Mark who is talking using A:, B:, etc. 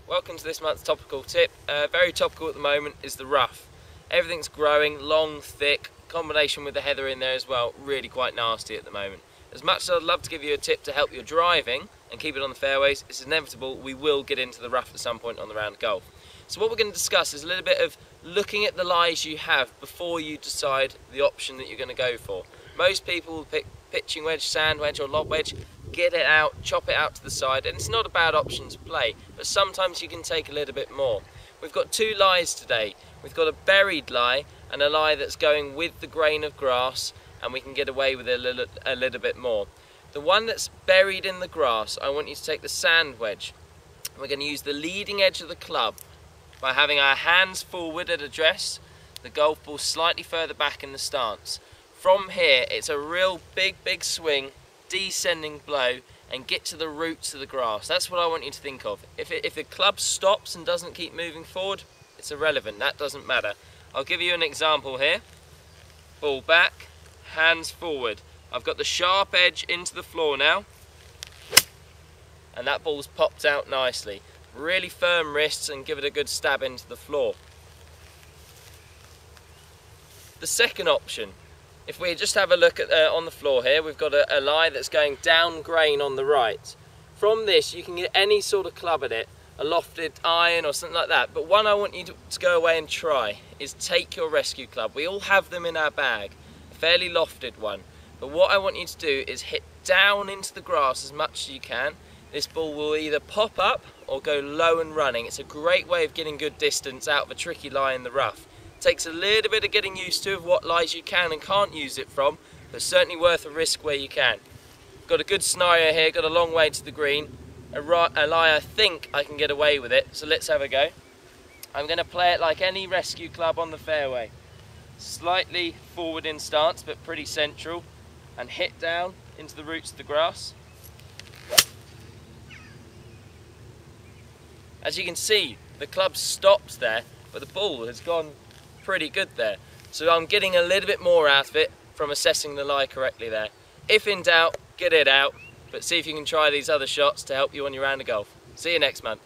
A: Welcome to this month's topical tip. Very topical at the moment is the rough. Everything's growing, long, thick, combination with the heather in there as well, really quite nasty at the moment. As much as I'd love to give you a tip to help your driving and keep it on the fairways, it's inevitable we will get into the rough at some point on the round of golf. So what we're going to discuss is a little bit of looking at the lies you have before you decide the option that you're going to go for. Most people will pick pitching wedge, sand wedge or lob wedge, get it out, chop it out to the side, and it's not a bad option to play, but sometimes you can take a little bit more. We've got two lies today. We've got a buried lie and a lie that's going with the grain of grass, and we can get away with it a little bit more. The one that's buried in the grass, I want you to take the sand wedge. We're going to use the leading edge of the club by having our hands forward at address, the golf ball slightly further back in the stance. From here, it's a real big swing, descending blow, and get to the roots of the grass. That's what I want you to think of. If the club stops and doesn't keep moving forward, it's irrelevant. That doesn't matter. I'll give you an example here. Ball back, hands forward. I've got the sharp edge into the floor now, and that ball's popped out nicely. Really firm wrists and give it a good stab into the floor. The second option, if we just have a look at on the floor here, we've got a lie that's going down grain on the right. From this you can get any sort of club at it, a lofted iron or something like that, but one I want you to go away and try is take your rescue club. We all have them in our bag, a fairly lofted one, but what I want you to do is hit down into the grass as much as you can. This ball will either pop up or go low and running. It's a great way of getting good distance out of a tricky lie in the rough. Takes a little bit of getting used to of what lies you can and can't use it from, but certainly worth a risk where you can. Got a good scenario here, got a long way to the green. A lie, I think I can get away with it, so let's have a go. I'm going to play it like any rescue club on the fairway. Slightly forward in stance, but pretty central, and hit down into the roots of the grass. As you can see, the club stops there, but the ball has gone pretty good there. So I'm getting a little bit more out of it from assessing the lie correctly there. If in doubt, get it out, but see if you can try these other shots to help you on your round of golf. See you next month.